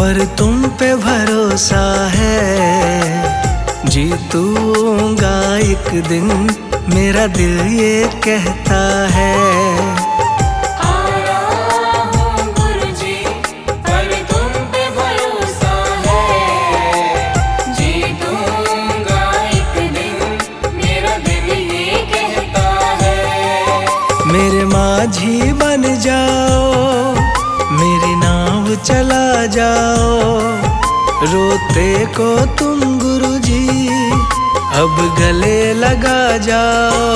पर तुम पे भरोसा है। जीतूंगा एक दिन, मेरा दिल ये कहता है। मेरे माझी बन जाओ, मेरी नाव चला जाओ, रोते को तुम गुरुजी अब गले लगा जाओ।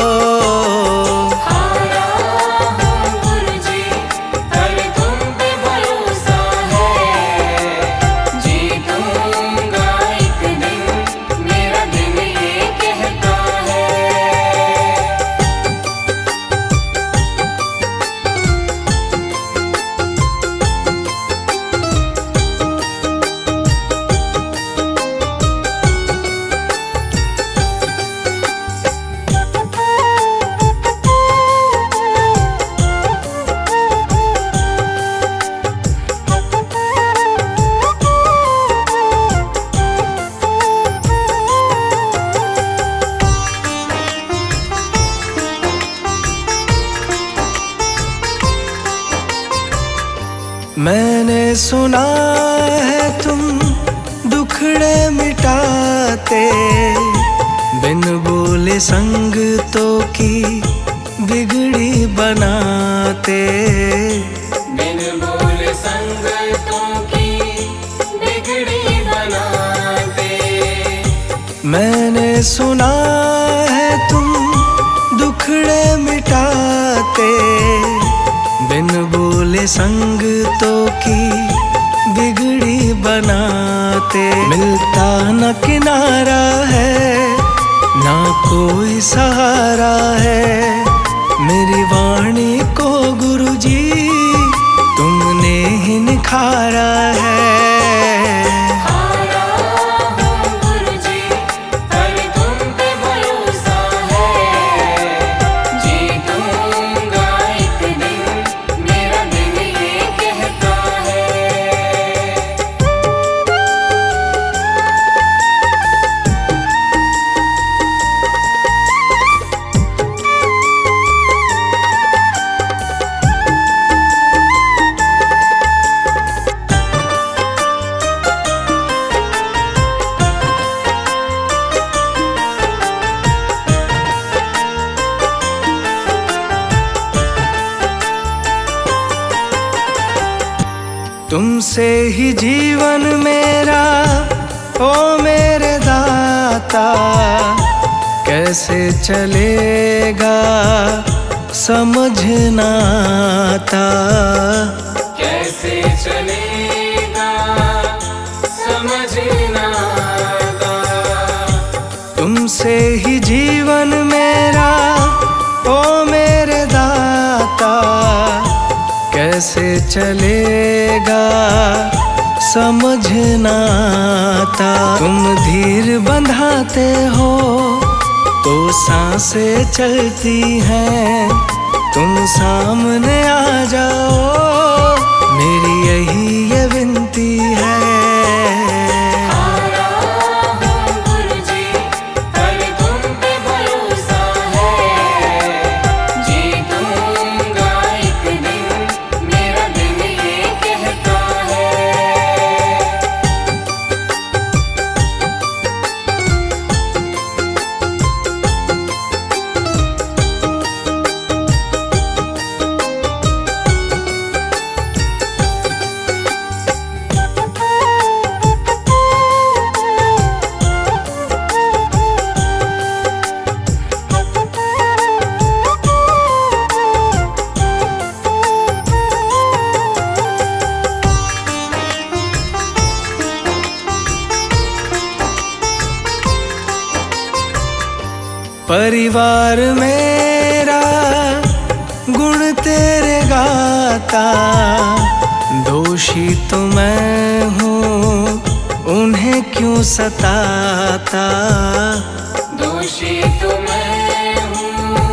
मैंने सुना है तुम दुखड़े मिटाते, बिन बोले संगतों की बिगड़ी बनाते। बिन बोले संगतों की बिगड़ी बनाते। मैंने सुना है तुम दुखड़े मिटाते, बिन बोले संगतों की बिगड़ी बनाते। मिलता न किनारा है, ना कोई सहारा है, मेरी वाणी को गुरुजी तुमने ही निखारा है। तुमसे ही जीवन मेरा, ओ मेरे दाता, कैसे चलेगा समझ ना आता। कैसे चलेगा समझ ना आता। तुमसे ही जीवन मेरा, ओ मेरे दाता, कैसे चलेगा समझ ना आता। तुम धीर बंधाते हो तो सांसें चलती हैं, तुम सामने आ जाओ, मेरी यही ये विनती है। परिवार मेरा गुण तेरे गाता, दोषी तो मैं हूँ उन्हें क्यों सताता। दोषी तो मैं हूँ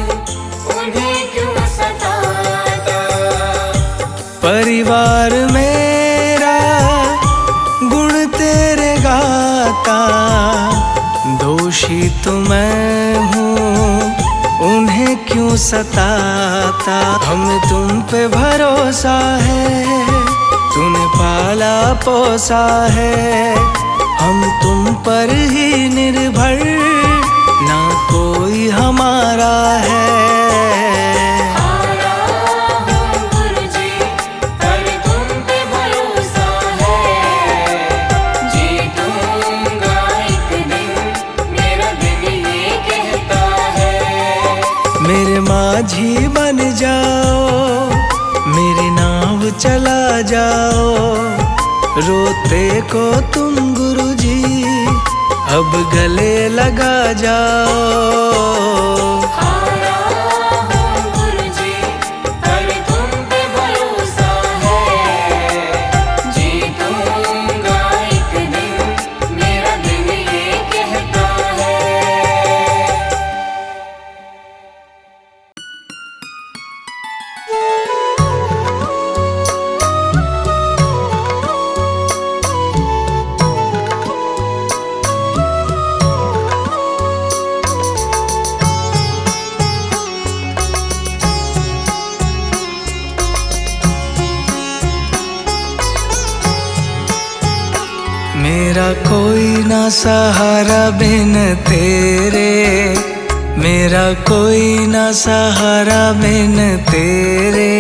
उन्हें क्यों सताता। परिवार मेरा तो मैं हूँ, उन्हें क्यों सताता। हमें तुम पे भरोसा है, तूने पाला पोसा है, हम तुम पर ही निर्भर, ना कोई हमारा है। मेरे माझी बन जाओ, मेरी नाव चला जाओ, रोते को तुम गुरुजी अब गले लगा जाओ। मेरा कोई ना सहारा बिन तेरे, मेरा कोई ना सहारा बिन तेरे,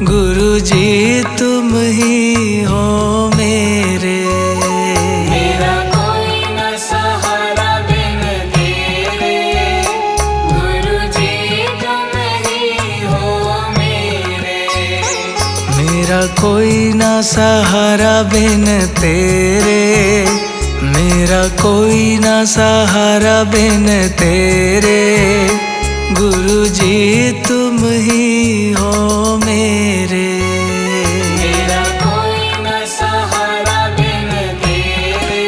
गुरुजी तुम ही हो मेरे। मेरा कोई ना सहारा बिन तेरे, गुरुजी तुम ही हो मेरे। मेरा कोई ना सहारा बिन तेरे, मेरा कोई ना सहारा बिन तेरे, गुरुजी तुम ही हो मेरे। मेरा कोई ना सहारा बिन तेरे,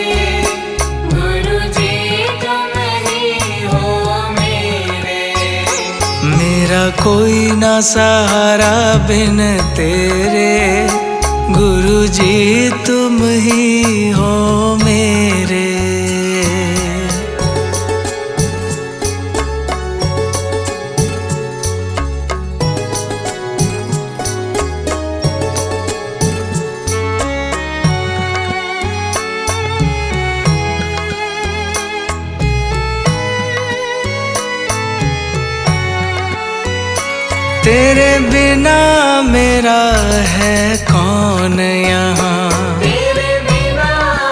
गुरुजी तुम ही हो मेरे। मेरा कोई ना सहारा बिन तेरे, गुरुजी तुम ही हो मेरे। तेरे बिना मेरा है कौन यहाँ, तेरे बिना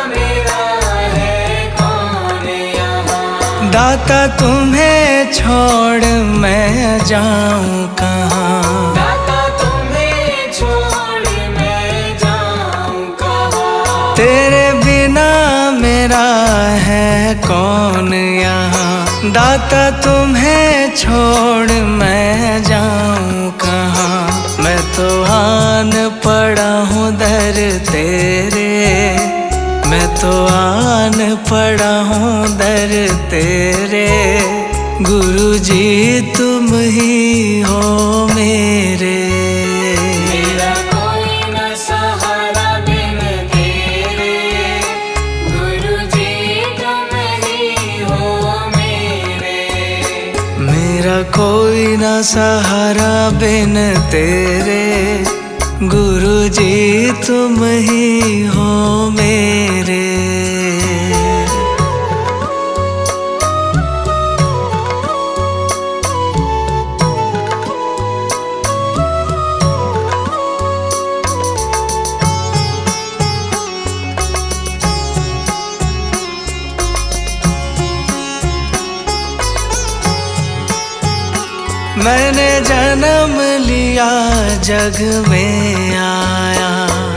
मेरा है कौन यहाँ। दाता तुम्हें छोड़ मैं जाऊँ कहाँ, दाता तुम्हें छोड़ मैं जाऊँ कहाँ। तेरे बिना मेरा है कौन यहाँ, दाता तुम्हें छोड़ मैं जाऊँ कहाँ। मैं तो आन पड़ा हूँ दर तेरे, मैं तो आन पड़ा हूँ दर तेरे, गुरुजी तुम ही हो मेरे। मेरा कोई ना सहारा बिन तेरे, गुरुजी तुम ही हो मेरे। मेरा कोई ना सहारा बिन तेरे, गुरुजी तुम ही हो मेरे। मैंने जन्म लिया जग में आया,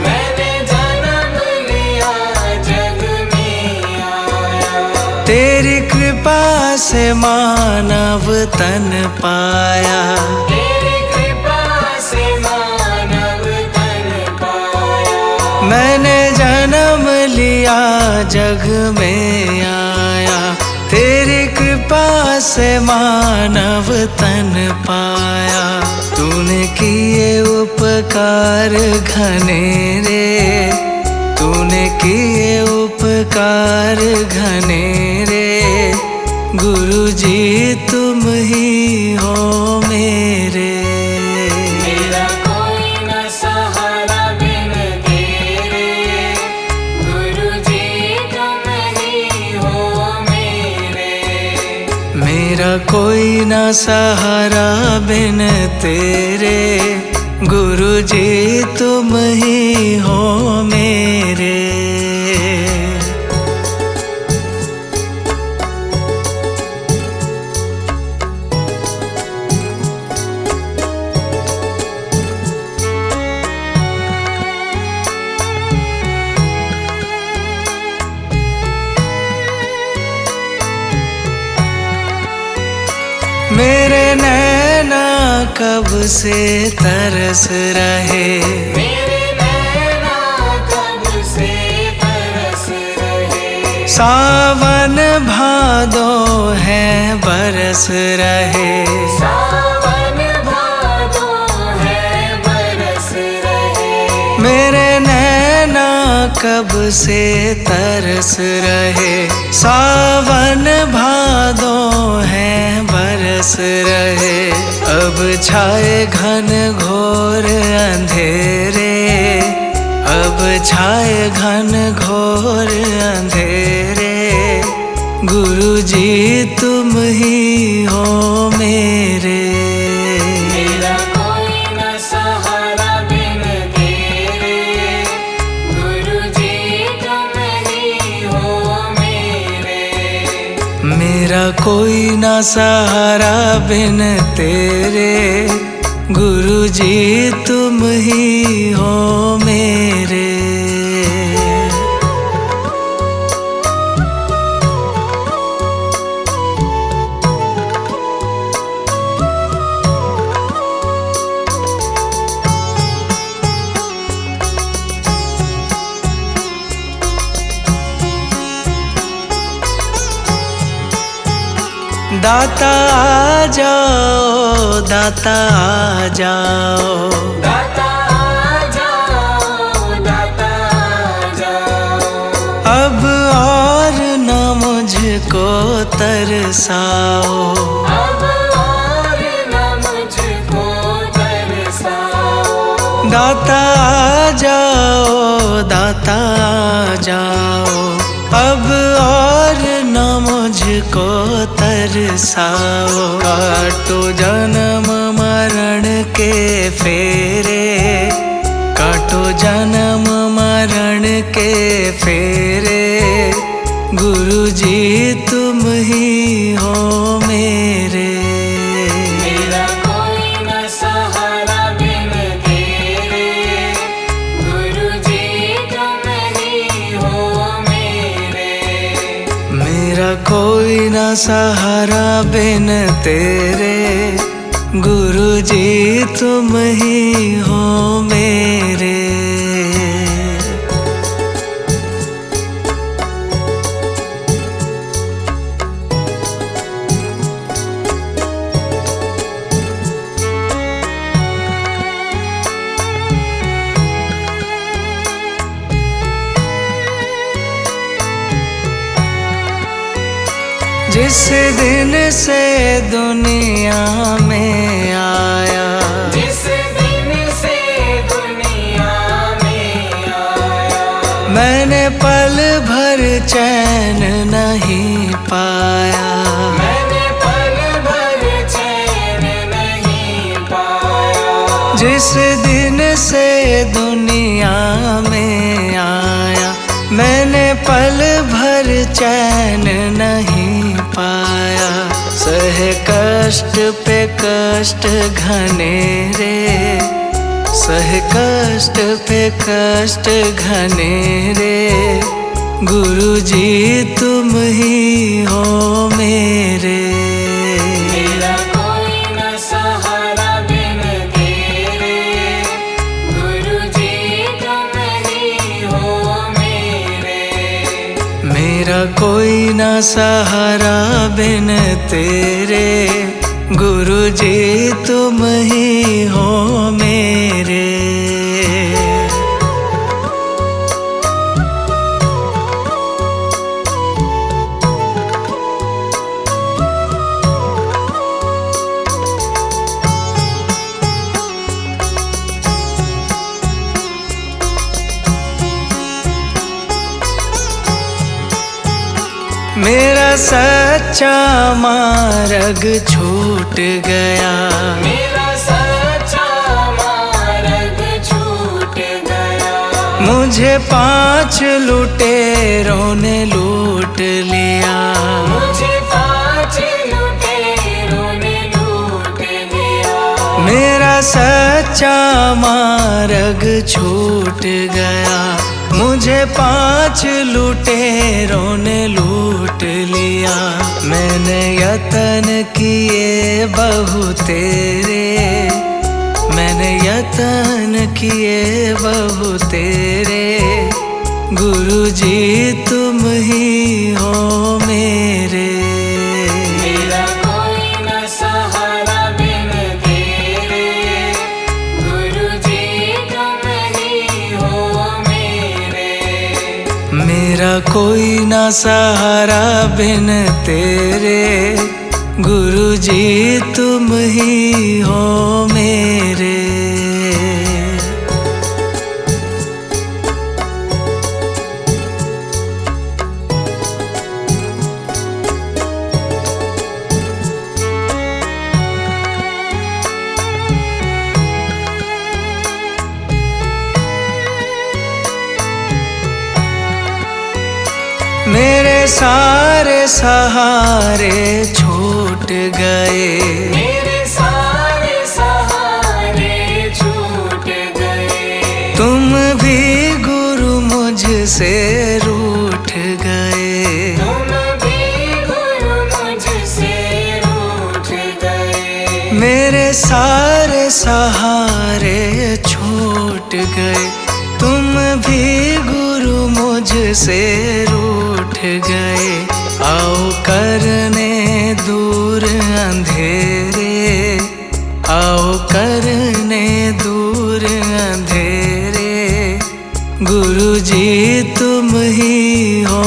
मैंने जन्म लिया जग में आया। तेरी कृपा से मानव तन पाया, तेरी कृपा से मानव तन पाया। मैंने जन्म लिया जग में आया, तेरी कृपा से मानव तन पाया। तूने किए उपकार घनेरे, तूने किए उपकार घनेरे, मेरा कोई ना सहारा बिन तेरे, गुरु जी तुम ही हो मेरे। मेरे नैना कब से तरस रहे, मेरे नैना कब से तरस रहे। सावन भादो है बरस रहे, सावन भादो है बरस रहे। मेरे नैना कब से तरस रहे, सावन भादो है बरस रहे। अब छाए घन घोर अंधेरे, अब छाए घन घोर अंधेरे, गुरु जी तुम ही हो मेरे। मेरा कोई न सहारा बिन तेरे, गुरु जी तुम ही हो मेरे। मेरा कोई ना सहारा बिन तेरे, गुरु जी तुम ही हो मेरे। दाता आ जाओ, दाता आ जाओ, दाता आ जाओ, दाता आ जाओ। अब और न मुझको तरसाओ, अब और न मुझको तरसाओ। दाता आ जाओ, दाता आ जाओ, अब और न मुझको तरसाओ। काटो जन्म मरण के फेरे, काटो जन्म मरण के फेरे, गुरु जी तुम ही हो मेरे। मेरा कोई न सहारा बिन तेरे, गुरु जी तुम ही हो मेरे। मेरा कोई ना सहारा बिन तेरे, गुरु जी तुम ही हो मेरे। जिस दिन से दुनिया में आया, जिस दिन से दुनिया में आया, मैंने पल भर चैन नहीं पाया। मैंने पल भर चैन नहीं पाया। जिस दिन से दुनिया में आया, मैंने पल भर चैन नहीं पाया। सह कष्ट पे कष्ट घनेरे, सह कष्ट पे कष्ट घनेरे, गुरु जी तुम ही हो मेरे। मेरा कोई न सहारा बिन तेरे, गुरु जी तुम ही हो मेरे। मेरा कोई ना सहारा बिन तेरे, गुरु जी तुम ही हो मेरे। मेरा सच्चा मार्ग छूट गया, मेरा सच्चा मार्ग छूट गया। मुझे 5 लुटेरों ने लूट लिया, मुझे 5 लुटेरों ने लूट लिया। मेरा सच्चा मार्ग छूट गया, मुझे 5 लुटेरों ने लूट लिया। मैंने यतन किए बहु तेरे, मैंने यतन किए बहु तेरे, गुरुजी तुम ही हो मेरे। मेरा कोई न सहारा बिन तेरे, गुरुजी तुम ही हो मेरे। मेरा कोई ना सहारा बिन तेरे, गुरुजी तुम ही हो मेरे। मेरे सारे सहारे छूट गए, मेरे सारे सहारे छूट गए। तुम भी गुरु मुझसे रूठ गए, तुम भी गुरु मुझसे रूठ गए। मेरे सारे सहारे छूट गए, तुम भी गुरु मुझसे रूठ गए। आओ करने दूर अंधेरे, आओ करने दूर अंधेरे, गुरुजी तुम ही हो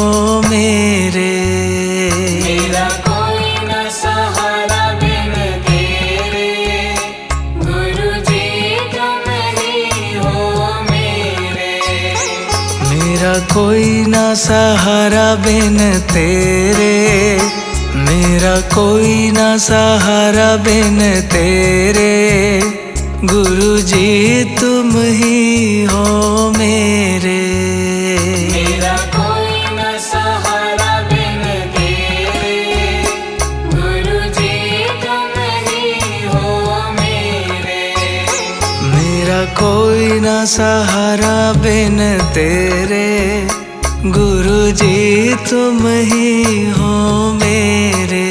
मेरे। मेरा कोई न सहारा बिन तेरे, गुरुजी तुम ही हो मेरे। मेरा कोई ना सहारा बिन तेरे, मेरा कोई ना सहारा बिन तेरे, गुरुजी तुम ही हो मेरे। मेरा कोई न सहारा बिन तेरे, गुरुजी तुम ही हो मेरे। मेरा कोई ना सहारा बिन तेरे, गुरुजी तुम ही हो मेरे।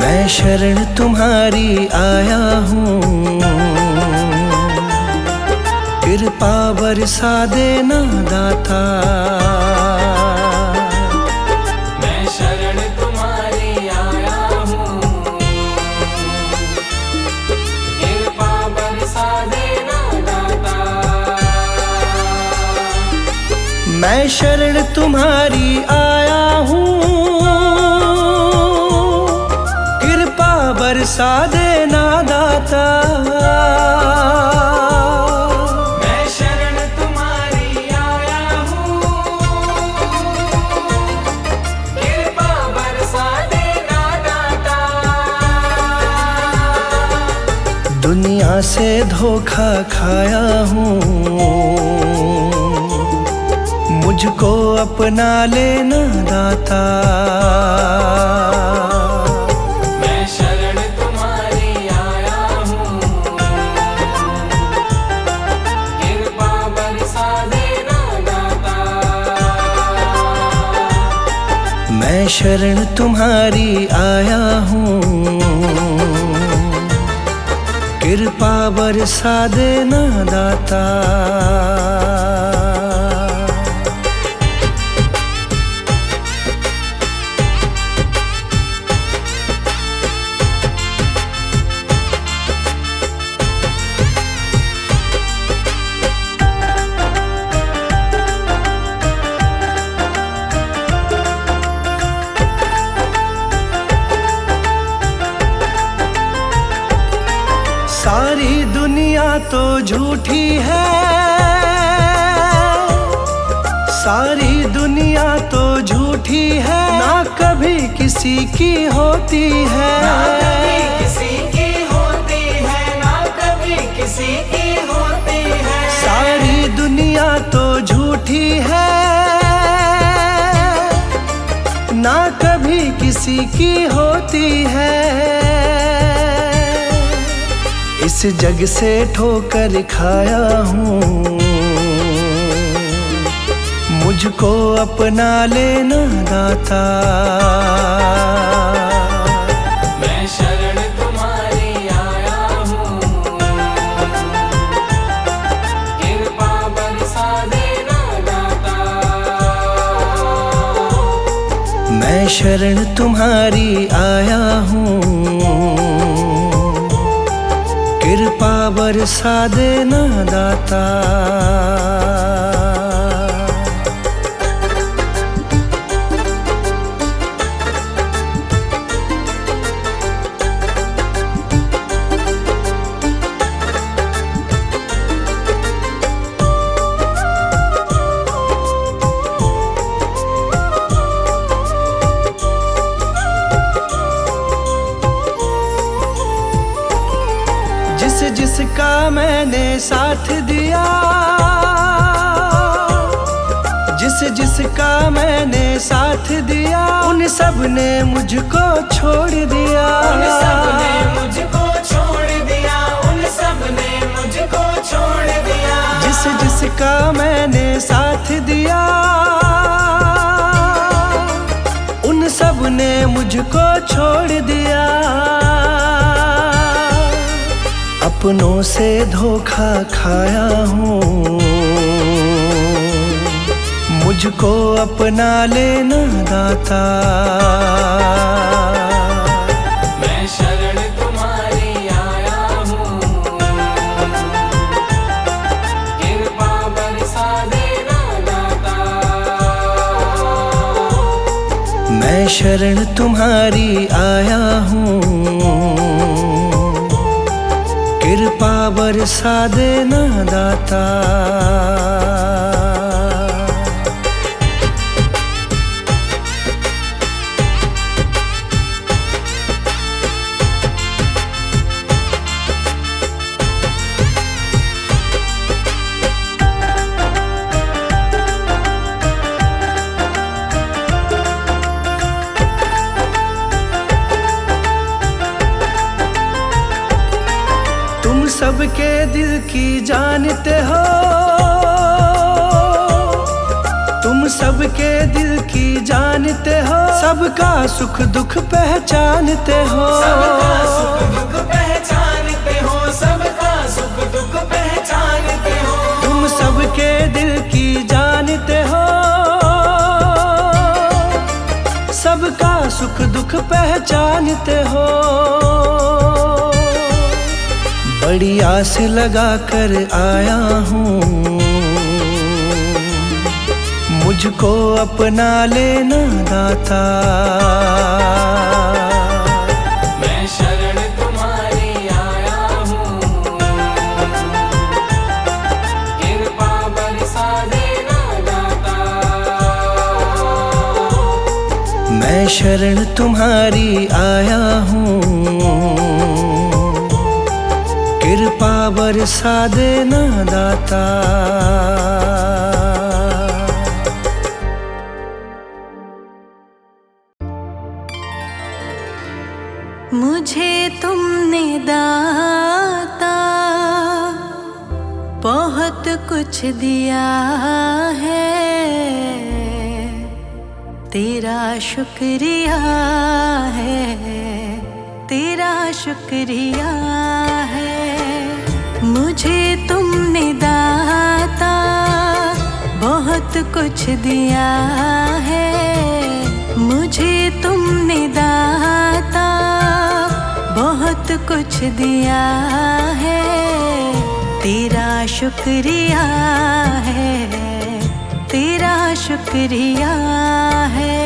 मैं शरण तुम्हारी आया हूँ, कृपा बरसा देना दाता। मैं शरण तुम्हारी आया हूँ, कृपा बरसा देना दाता। मैं शरण तुम्हारी आया हूँ, कृपा बरसा देना दाता। मैं शरण तुम्हारी आया हूँ, कृपा बरसा देना दाता। दुनिया से धोखा खाया हूँ, मुझको अपना लेना दाता। मैं शरण तुम्हारी आया हूँ, कृपा बरसा देना दाता। मैं शरण तुम्हारी आया हूँ, कृपा बरसा देना दाता। सारी दुनिया तो झूठी है, सारी दुनिया तो झूठी है, ना कभी किसी की होती है। ना कभी किसी की होती है, ना कभी किसी की होती है। सारी दुनिया तो झूठी है, ना कभी किसी की होती है। इस जग से ठोकर खाया हूँ, मुझको अपना लेना दाता। मैं शरण तुम्हारी आया हूँ, कृपा बरसा देना दाता। मैं शरण तुम्हारी आया हूँ, कृपा बरसा देना दाता। जिसका मैंने साथ दिया, जिसका मैंने साथ दिया, उन सब ने मुझको छोड़ दिया। उन सब ने मुझको छोड़ दिया, उन सब ने मुझको छोड़ दिया। जिसका मैंने साथ दिया, उन सब ने मुझको छोड़ दिया। अपनों से धोखा खाया हूँ, मुझको अपना लेना दाता। मैं शरण तुम्हारी आया हूँ, कृपा बरसा देना दाता। मैं शरण तुम्हारी आया हूँ, कृपा बरसा देना दाता। तुम सबके दिल की जानते हो, तुम तुम सबके दिल की जानते हो, सबका सुख दुख पहचानते हो। सबका सुख दुख पहचानते हो, सबका सुख दुख पहचानते हो। तुम सबके दिल की जानते हो, सबका सुख दुख पहचानते हो। बड़ी आस लगा कर आया हूँ, मुझको अपना लेना दाता। मैं शरण तुम्हारी आया हूँ, कृपा बरसा देना दाता। मैं शरण तुम्हारी आया हूँ, कृपा बरसा देना दाता। मुझे तुमने दाता बहुत कुछ दिया है, तेरा शुक्रिया है, तेरा शुक्रिया है। मुझे तुमने दाता बहुत कुछ दिया है, मुझे तुमने दाता बहुत कुछ दिया है, तेरा शुक्रिया है, तेरा शुक्रिया है।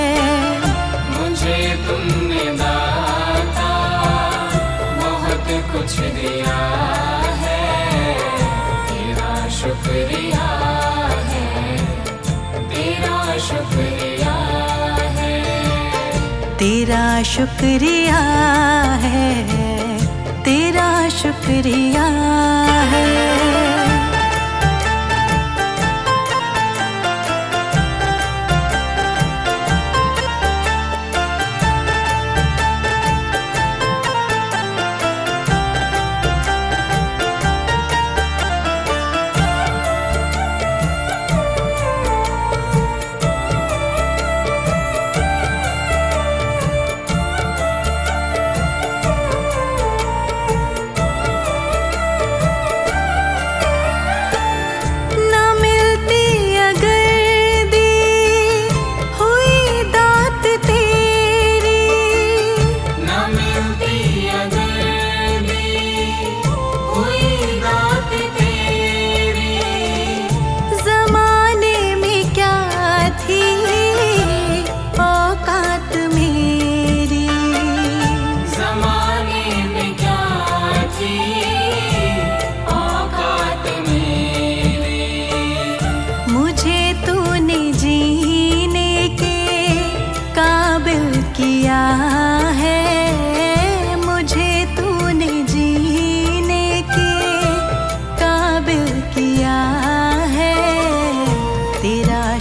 मुझे तुमने दाता बहुत कुछ दिया है, तेरा शुक्रिया है, तेरा शुक्रिया है। तेरा शुक्रिया है, तेरा शुक्रिया है।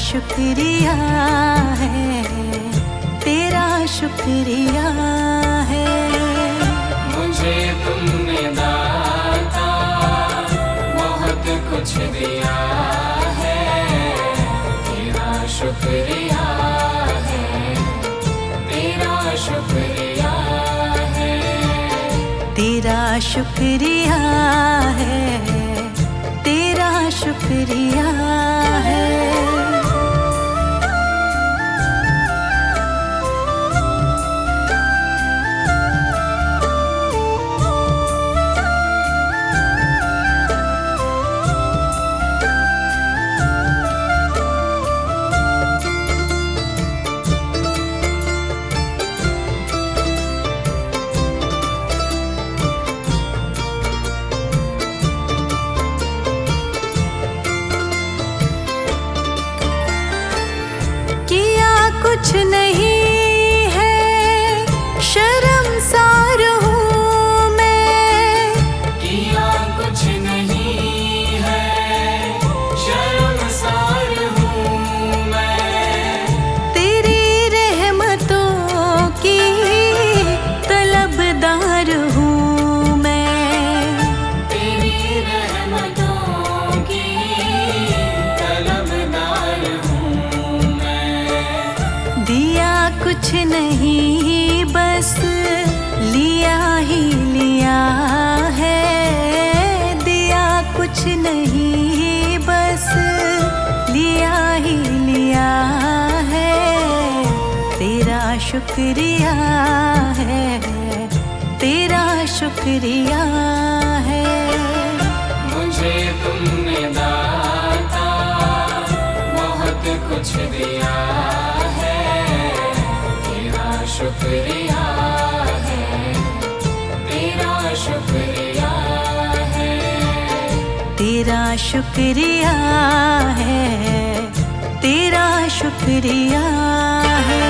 शुक्रिया है, तेरा शुक्रिया है। मुझे तुमने दाता बहुत कुछ दिया है, तेरा शुक्रिया है, तेरा शुक्रिया है। तेरा शुक्रिया है, तेरा शुक्रिया है। कुछ नहीं है शर्मसार हूँ मैं, किया कुछ नहीं है शर्मसार हूँ मैं। तेरी रहमतों की तलबदार हूँ मैं, तेरी रहमतों की तलबदार हूँ कुछ नहीं बस लिया ही लिया है, दिया कुछ नहीं बस लिया ही लिया है, तेरा शुक्रिया है, तेरा शुक्रिया है। मुझे तुमने दाता बहुत कुछ दिया है, तेरा शुक्रिया है, तेरा शुक्रिया है, तेरा शुक्रिया है, तेरा शुक्रिया है।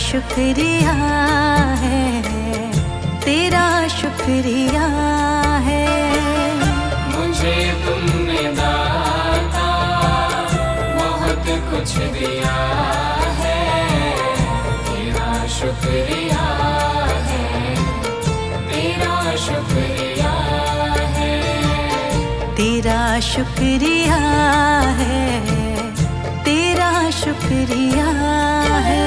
शुक्रिया है, तेरा शुक्रिया है। मुझे तुमने दाता बहुत कुछ दिया है, तेरा शुक्रिया है, तेरा शुक्रिया है, तेरा शुक्रिया है, तेरा शुक्रिया है।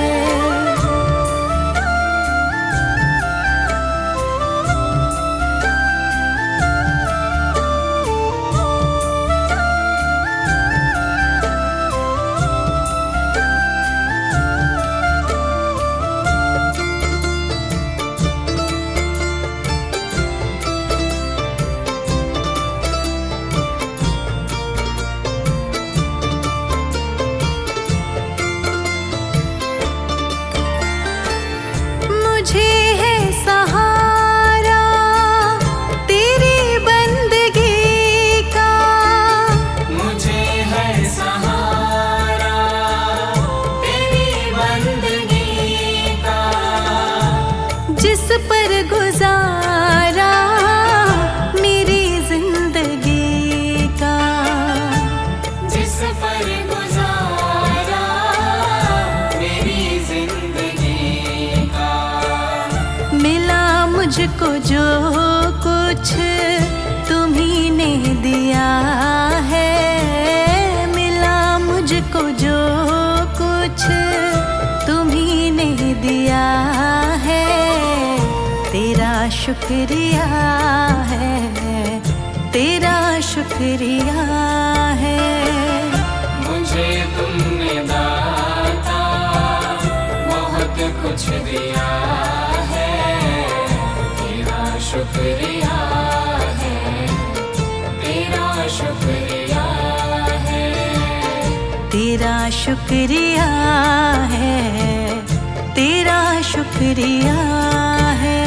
जिस पर गुजारा मेरी जिंदगी का, जिस पर गुजारा मेरी जिंदगी का, मिला मुझको जो कुछ तुम्ही ने दिया है, मिला मुझको जो कुछ तुम्ही ने दिया है, तेरा शुक्रिया है, तेरा शुक्रिया है। मुझे तुमने दाता बहुत कुछ दिया है, तेरा शुक्रिया है, तेरा शुक्रिया है, तेरा शुक्रिया है, तेरा शुक्रिया है।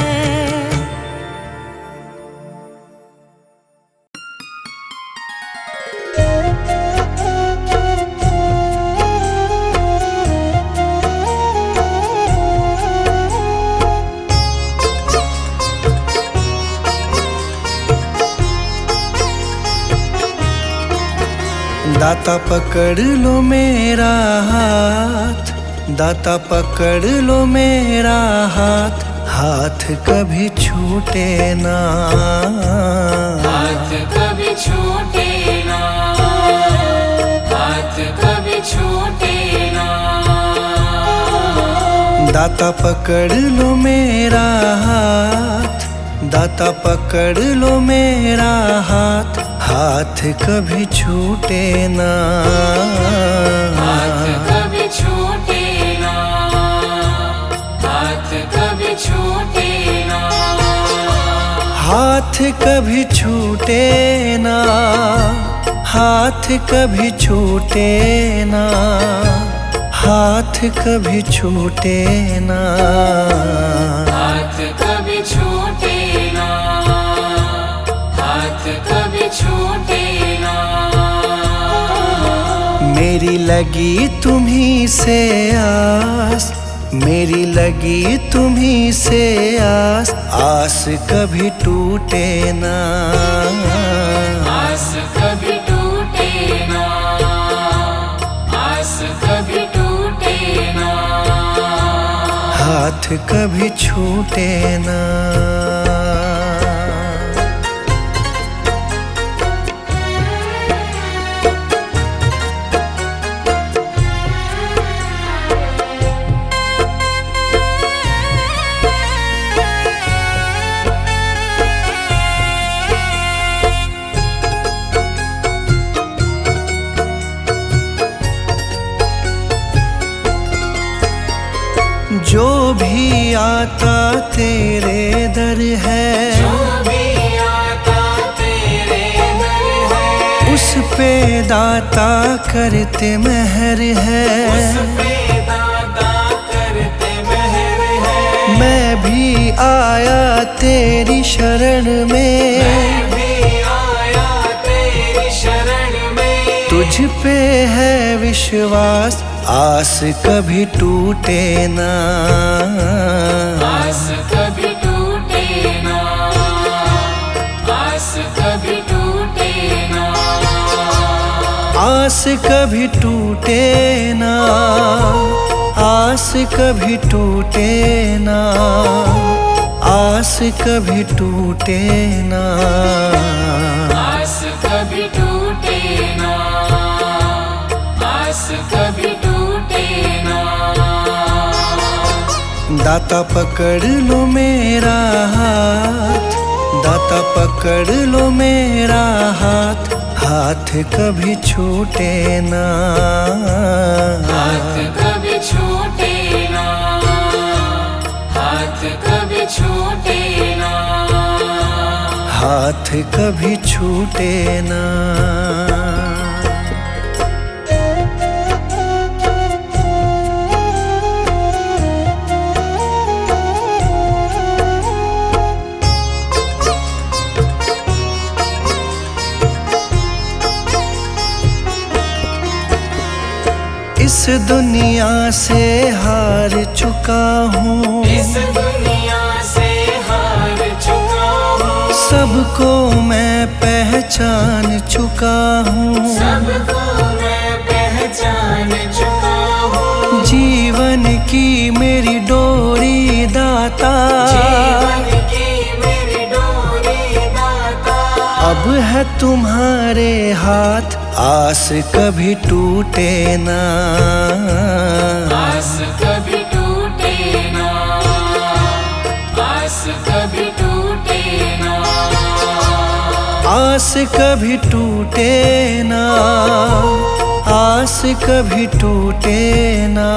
दाता पकड़ लो मेरा हाथ, दाता पकड़ लो मेरा हाथ, हाथ कभी छूटे ना, हाथ कभी छूटे ना, हाथ कभी छूटे दाता पकड़ लो मेरा हाथ, दाता पकड़ लो मेरा हाथ, हाथ कभी छूटे ना, हाथ कभी छूटे ना, हाथ कभी छूटे ना, हाथ कभी छूटे ना, हाथ कभी छूटे ना, हाथ कभी छूटे ना, हाथ कभी छूटे ना, हाथ कभी छूटे ना। मेरी लगी तुम्हीं से आस, मेरी लगी तुम्हीं से आस, आस कभी टूटे ना, आस कभी टूटे ना, आस कभी टूटे ना, हाथ कभी छूटे ना। जो भी आता तेरे दर है, जो भी आता तेरे दर है, उस पे दाता करते मेहर है, उस पे दाता करते मेहर है। मैं भी आया तेरी शरण में, मैं भी आया तेरी शरण में, तुझ पे है विश्वास, आस कभी टूटे ना, आस कभी टूटे ना, आस कभी टूटे ना, आस कभी टूटे ना, आस कभी टूटे ना, आस कभी टूटे ना, आस कभी टूटे ना, आस कभी टूटे ना। दाता पकड़ लो मेरा हाथ, दाता पकड़ लो मेरा हाथ, हाथ कभी छूटे ना, हाथ कभी छूटे ना, हाथ कभी छूटे ना, हाथ कभी छूटे ना। इस दुनिया से हार चुका हूँ, इस दुनिया से हार चुका हूँ, सबको मैं पहचान चुका हूँ, सबको मैं पहचान चुका हूँ। जीवन की मेरी डोरी दाता, जीवन की मेरी डोरी दाता, अब है तुम्हारे हाथ, आस कभी टूटे ना, आस कभी टूटे ना, आस कभी टूटे ना, आस कभी टूटे ना, आस कभी टूटे ना,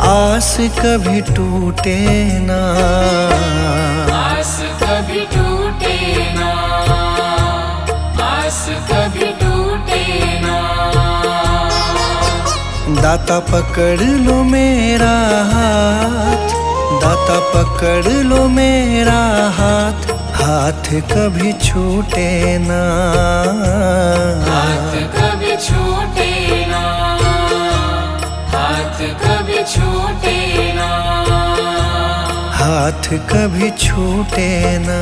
आस कभी टूटे ना, आस कभी टूटे ना, आस कभी टूटे ना। दाता पकड़ लो मेरा हाथ, दाता पकड़ लो मेरा हाथ, हाथ कभी छूटे ना, हाथ कभी छूटे ना, हाथ कभी छूटे ना, हाथ कभी छूटे ना।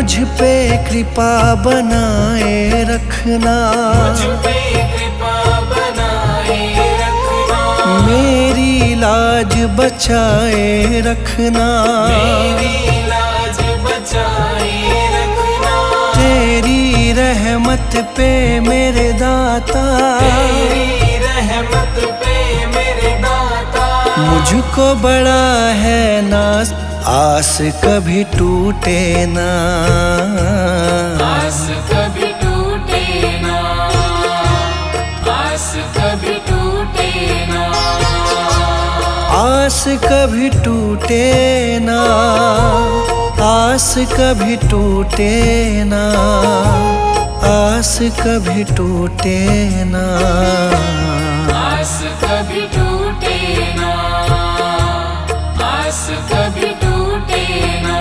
मुझ पे कृपा बनाए रखना, मुझ पे कृपा बनाए रखना, मेरी लाज बचाए रखना, मेरी लाज बचाए रखना, तेरी रहमत पे मेरे दाता, तेरी रहमत पे मेरे दाता, मुझको बड़ा है नाज, आस कभी टूटे ना, आस कभी टूटे ना, आस कभी टूटे ना, आस कभी टूटे ना, आस कभी टूटे ना, आस कभी टूटे ना, आस कभी टूटे ना, आस कभी टूटे ना।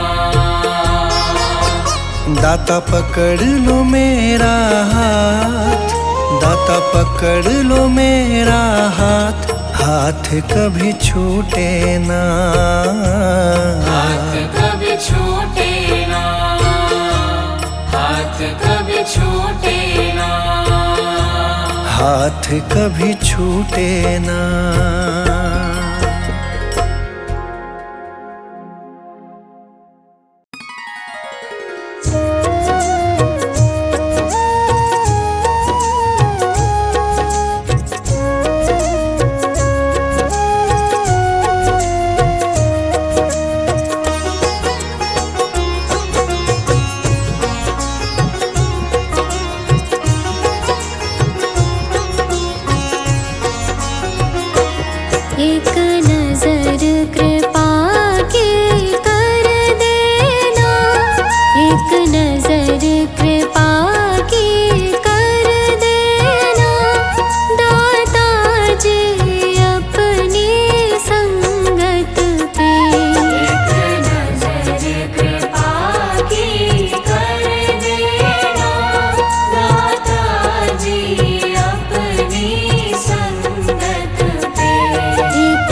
दाता पकड़ लो मेरा हाथ, दाता पकड़ लो मेरा हाथ, हाथ कभी छूटे ना, हाथ कभी छूटे ना, हाथ कभी छूटे ना, हाथ कभी छूटे ना। एक नजर कृपा की कर देना, एक नजर कृपा की कर देना, दाता जी अपनी संगत पे, एक नजर कृपा की कर देना, दाता जी अपनी संगत पे, एक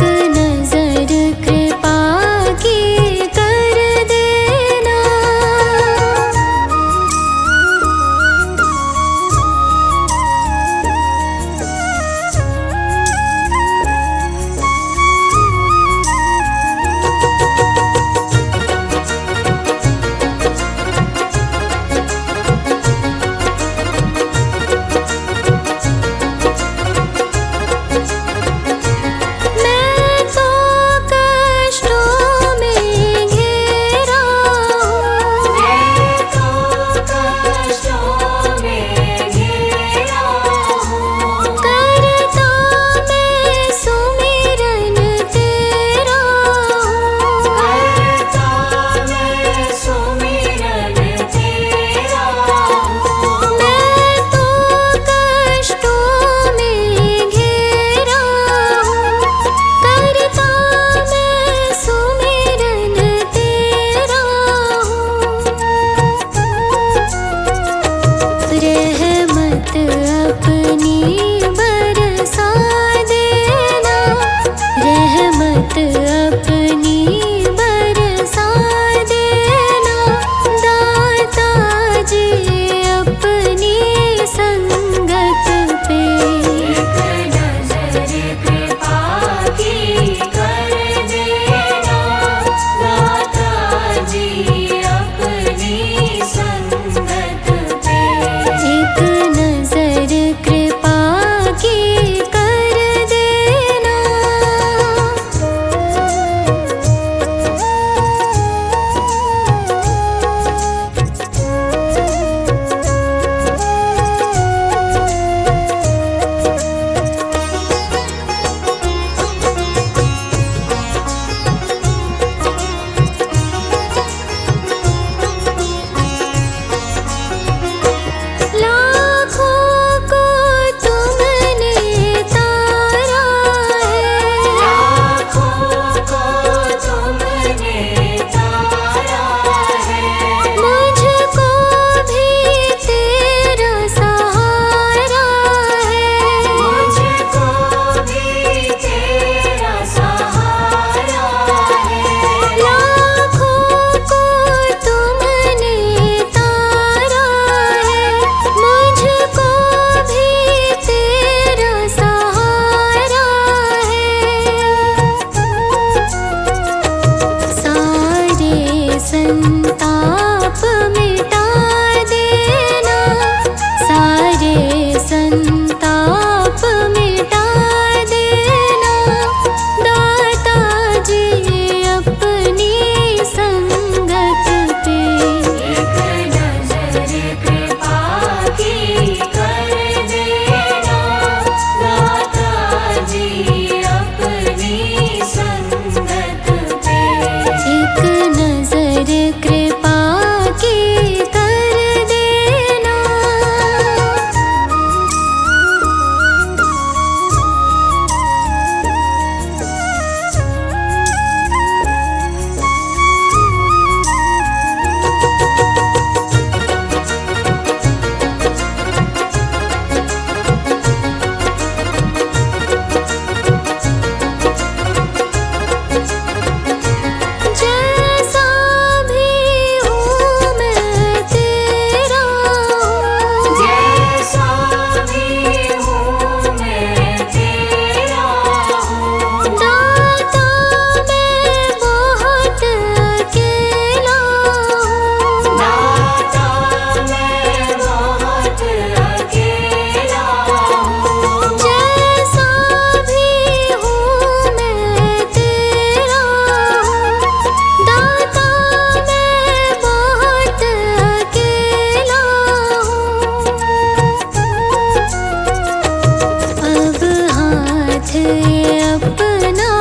ये अपना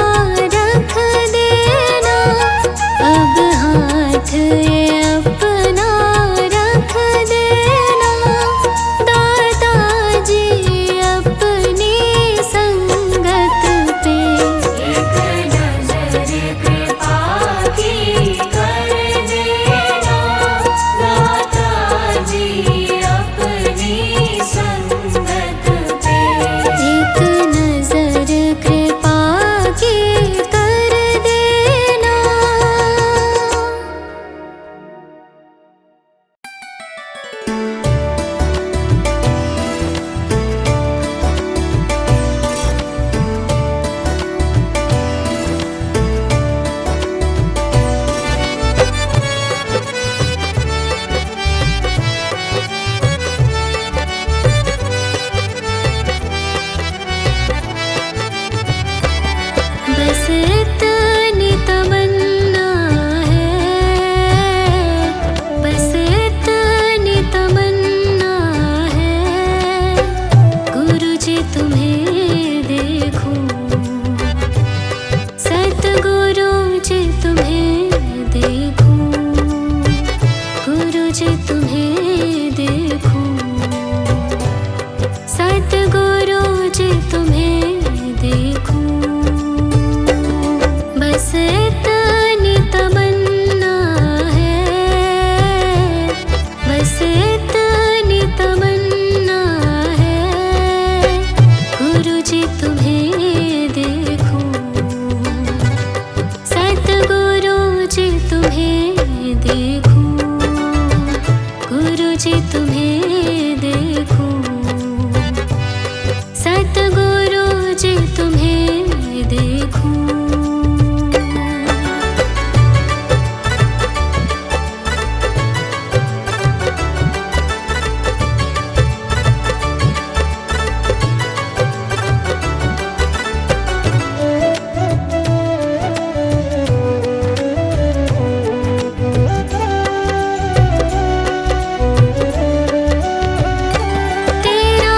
रख देना, अब हाथ ये अपना रख देना, दादाजी अपनी संगत पे एक नजर कृपा की कर देना, दादाजी अपनी संगत पे। एक नजर कृपा की कर देना। बस इतनी तमन्ना है, बस इतनी तमन्ना है, गुरुजी तुम्हें देखूं, सतगुरुजी तुम्हें देखूं, गुरुजी तुम्हें देखूं, सतगुरुजी तुम्हें देखूं। बस इतनी तमन्ना है, बस इतनी तमन्ना है, गुरुजी तुम्हें देखूं, सतगुरुजी तुम्हें देखूं, गुरुजी तुम्हें देखूं, सतगुरुजी तुम्हें देखूं। तेरा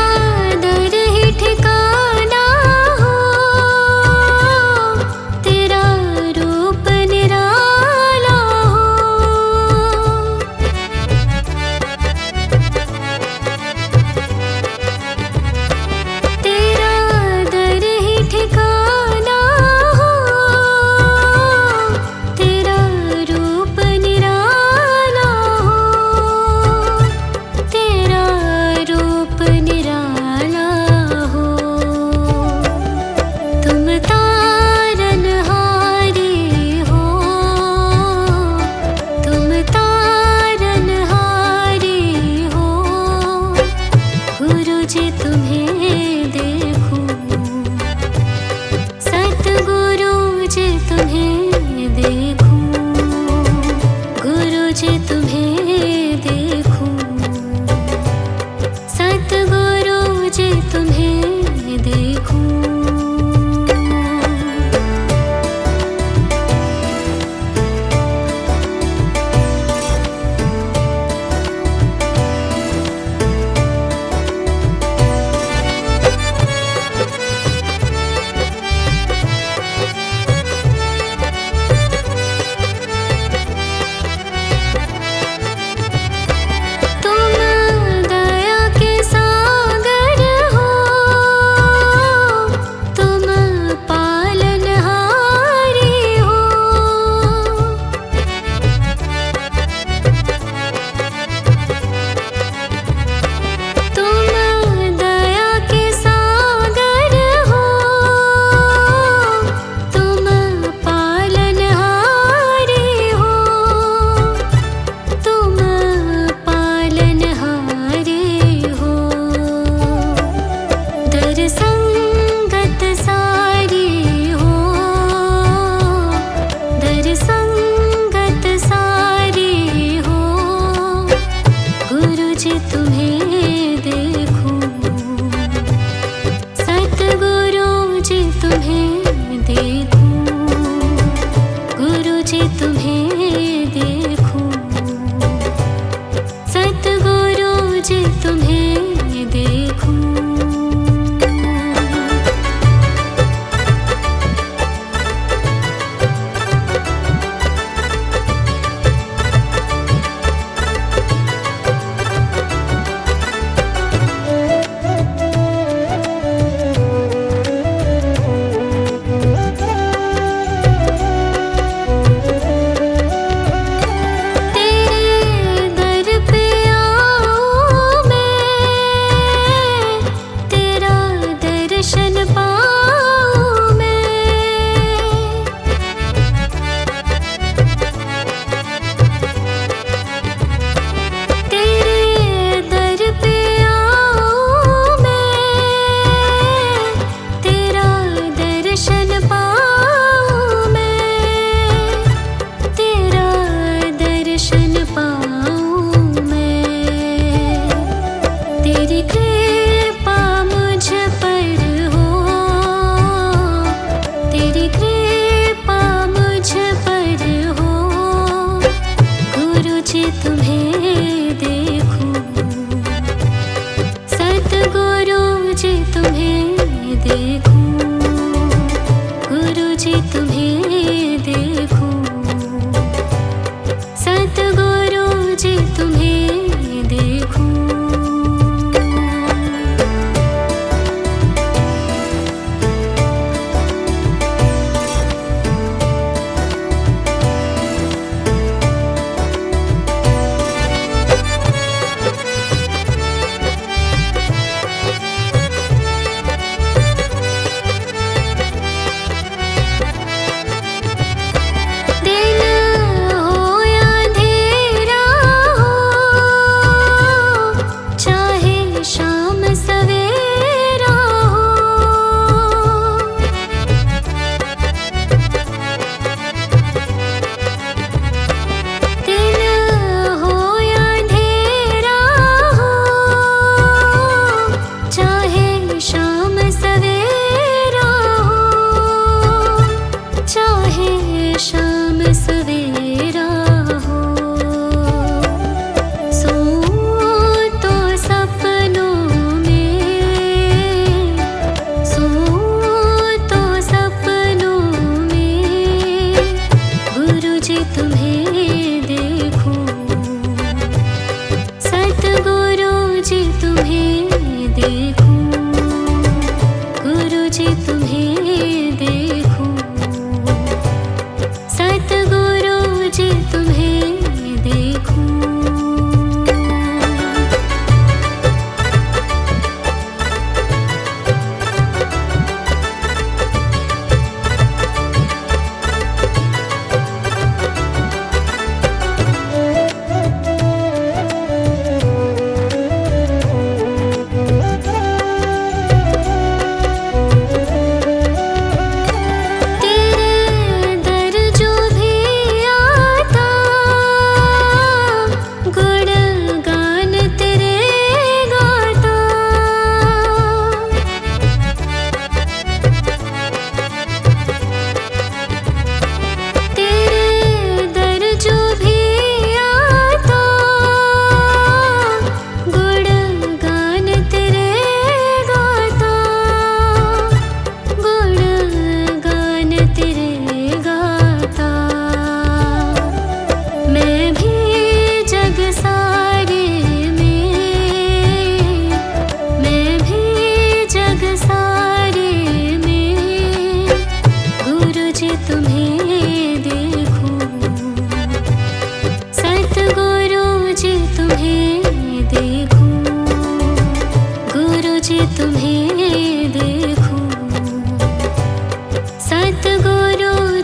दर ही ठिकाना हो, तेरा रूप निराला हो, तेरा दर ही ठिकाना हो, तेरा रूप निराला हो, तेरा रूप निराला हो। तुम तारनहारी हो, तुम तारनहारी हो, गुरुजी तुम्हें देखूं, सतगुरुजी तुम्हें देखूं, गुरुजी तुम्हें देखूं, सतगुरुजी तुम्हें देखूं।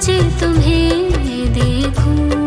रोज तुम्हें देखूं।